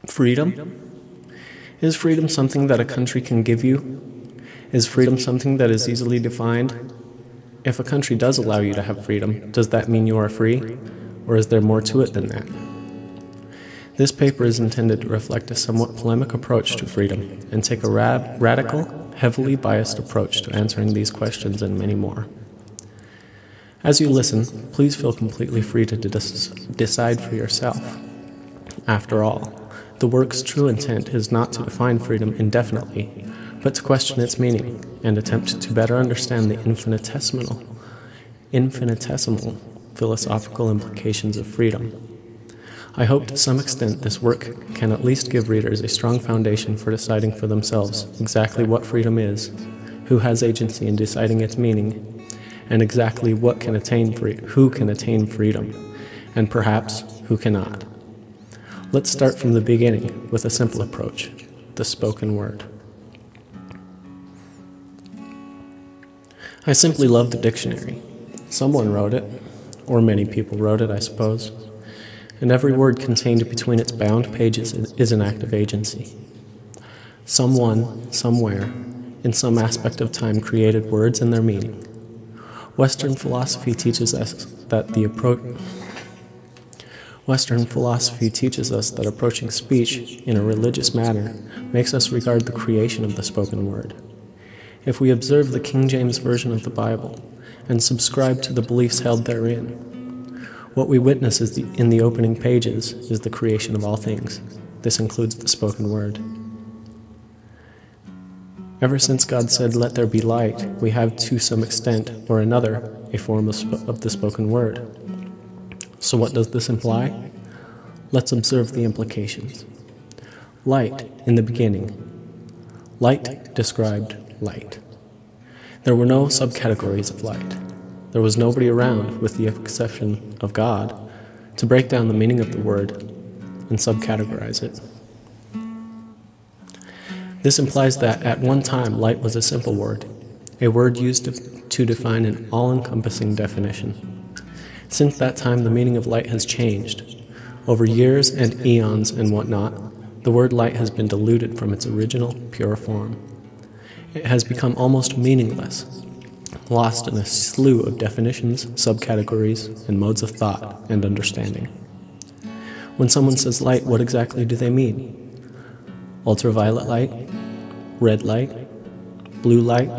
Freedom? Is freedom something that a country can give you? Is freedom something that is easily defined? If a country does allow you to have freedom, does that mean you are free? Or is there more to it than that? This paper is intended to reflect a somewhat polemic approach to freedom and take a radical, heavily biased approach to answering these questions and many more. As you listen, please feel completely free to decide for yourself. After all, the work's true intent is not to define freedom indefinitely, but to question its meaning and attempt to better understand the infinitesimal philosophical implications of freedom. I hope to some extent this work can at least give readers a strong foundation for deciding for themselves exactly what freedom is, who has agency in deciding its meaning, and exactly who can attain freedom, and perhaps who cannot. Let's start from the beginning with a simple approach, the spoken word. I simply love the dictionary. Someone wrote it, or many people wrote it, I suppose, and every word contained between its bound pages is an act of agency. Someone, somewhere, in some aspect of time created words and their meaning. Western philosophy teaches us that approaching speech in a religious manner makes us regard the creation of the spoken word. If we observe the King James Version of the Bible and subscribe to the beliefs held therein, what we witness in the opening pages is the creation of all things. This includes the spoken word. Ever since God said, "Let there be light," we have to some extent or another a form of the spoken word. So what does this imply? Let's observe the implications. Light in the beginning. Light described light. There were no subcategories of light. There was nobody around, with the exception of God, to break down the meaning of the word and subcategorize it. This implies that at one time light was a simple word, a word used to define an all-encompassing definition. Since that time, the meaning of light has changed. Over years and eons and whatnot, the word light has been diluted from its original, pure form. It has become almost meaningless, lost in a slew of definitions, subcategories, and modes of thought and understanding. When someone says light, what exactly do they mean? Ultraviolet light, red light, blue light,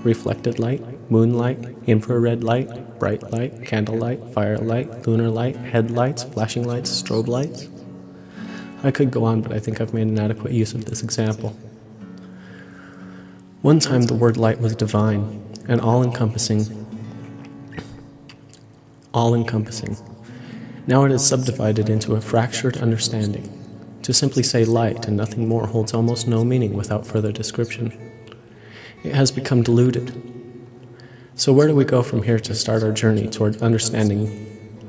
reflected light, moonlight, infrared light, bright light, candlelight, firelight, lunar light, headlights, flashing lights, strobe lights? I could go on, but I think I've made an adequate use of this example. One time the word light was divine and all-encompassing. Now it is subdivided into a fractured understanding. To simply say light and nothing more holds almost no meaning without further description. It has become diluted. So where do we go from here to start our journey toward understanding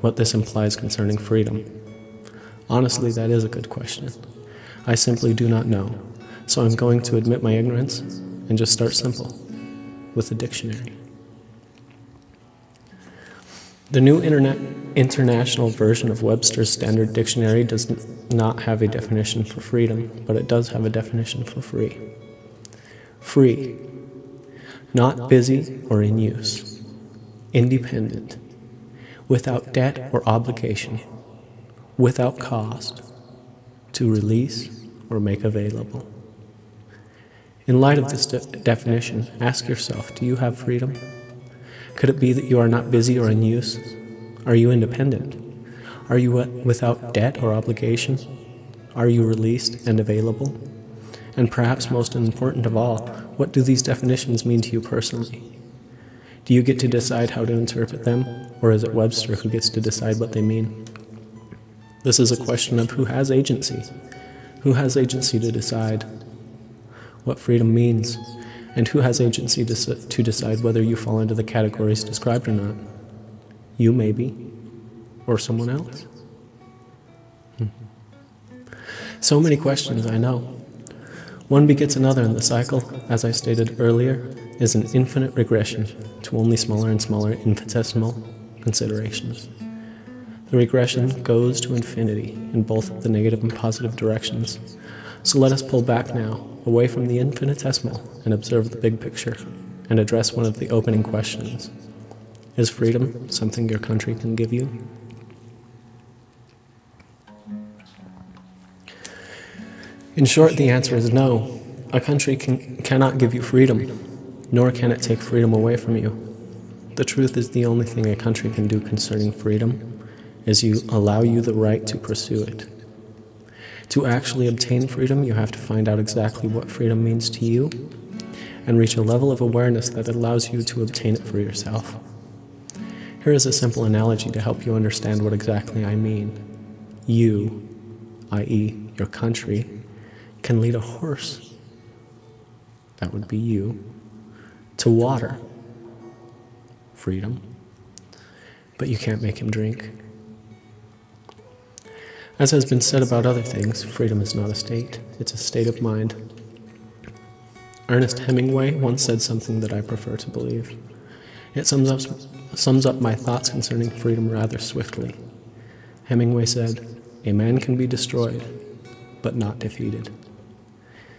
what this implies concerning freedom? Honestly, that is a good question. I simply do not know, so I'm going to admit my ignorance and just start simple, with a dictionary. The New International Version of Webster's Standard Dictionary does not have a definition for freedom, but it does have a definition for free. Free, not busy or in use, independent, without debt or obligation, without cost, to release or make available. In light of this definition, ask yourself, do you have freedom? Could it be that you are not busy or in use? Are you independent? Are you without debt or obligation? Are you released and available? And perhaps most important of all, what do these definitions mean to you personally? Do you get to decide how to interpret them, or is it Webster who gets to decide what they mean? This is a question of who has agency. Who has agency to decide what freedom means, and who has agency to decide whether you fall into the categories described or not? You, maybe, or someone else? So many questions, I know. One begets another, and the cycle, as I stated earlier, is an infinite regression to only smaller and smaller infinitesimal considerations. The regression goes to infinity in both the negative and positive directions. So let us pull back now, away from the infinitesimal, and observe the big picture, and address one of the opening questions. Is freedom something your country can give you? In short, the answer is no. A country cannot give you freedom, nor can it take freedom away from you. The truth is the only thing a country can do concerning freedom is allow you the right to pursue it. To actually obtain freedom, you have to find out exactly what freedom means to you and reach a level of awareness that allows you to obtain it for yourself. Here is a simple analogy to help you understand what exactly I mean. You, i.e., your country, can lead a horse, that would be you, to water, freedom, but you can't make him drink. As has been said about other things, freedom is not a state, it's a state of mind. Ernest Hemingway once said something that I prefer to believe. It sums up my thoughts concerning freedom rather swiftly. Hemingway said, "A man can be destroyed, but not defeated."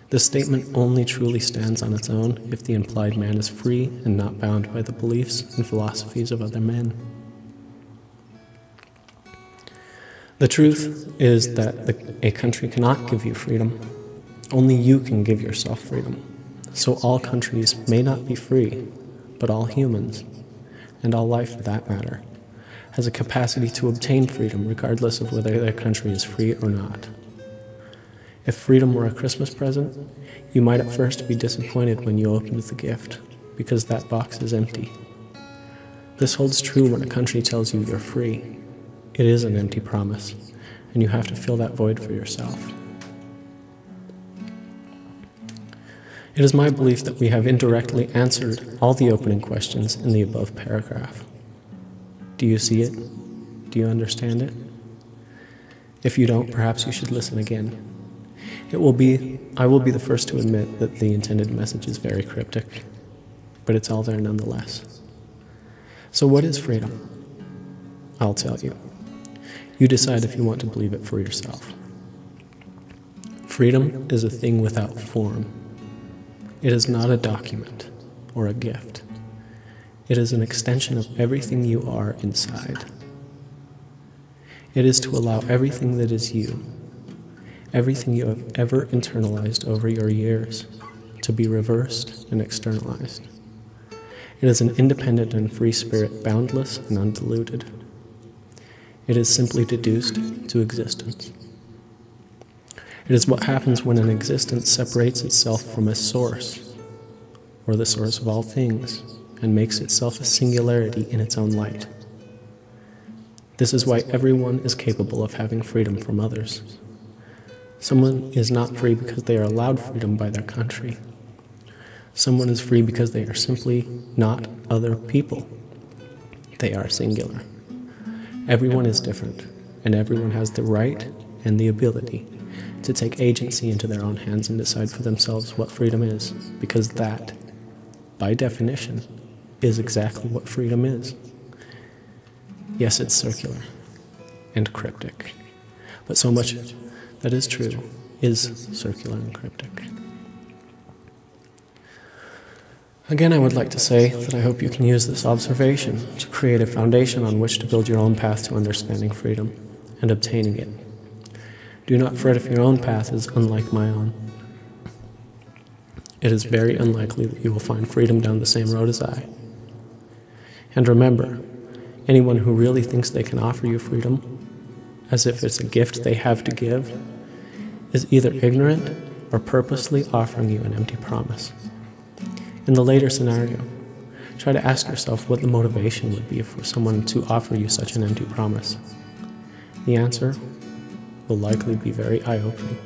This statement only truly stands on its own if the implied man is free and not bound by the beliefs and philosophies of other men. The truth is that a country cannot give you freedom. Only you can give yourself freedom. So all countries may not be free, but all humans, and all life for that matter, has a capacity to obtain freedom regardless of whether their country is free or not. If freedom were a Christmas present, you might at first be disappointed when you opened the gift, because that box is empty. This holds true when a country tells you you're free. It is an empty promise, and you have to fill that void for yourself. It is my belief that we have indirectly answered all the opening questions in the above paragraph. Do you see it? Do you understand it? If you don't, perhaps you should listen again. I will be the first to admit that the intended message is very cryptic, but it's all there nonetheless. So what is freedom? I'll tell you. You decide if you want to believe it for yourself. Freedom is a thing without form. It is not a document or a gift. It is an extension of everything you are inside. It is to allow everything that is you, everything you have ever internalized over your years, to be reversed and externalized. It is an independent and free spirit, boundless and undiluted. It is simply deduced to existence. It is what happens when an existence separates itself from a source, or the source of all things, and makes itself a singularity in its own light. This is why everyone is capable of having freedom from others. Someone is not free because they are allowed freedom by their country. Someone is free because they are simply not other people. They are singular. Everyone is different, and everyone has the right and the ability to take agency into their own hands and decide for themselves what freedom is, because that, by definition, is exactly what freedom is. Yes, it's circular and cryptic, but so much that is true is circular and cryptic. Again, I would like to say that I hope you can use this observation to create a foundation on which to build your own path to understanding freedom and obtaining it. Do not fret if your own path is unlike my own. It is very unlikely that you will find freedom down the same road as I. And remember, anyone who really thinks they can offer you freedom, as if it's a gift they have to give, is either ignorant or purposely offering you an empty promise. In the later scenario, try to ask yourself what the motivation would be for someone to offer you such an empty promise. The answer will likely be very eye-opening.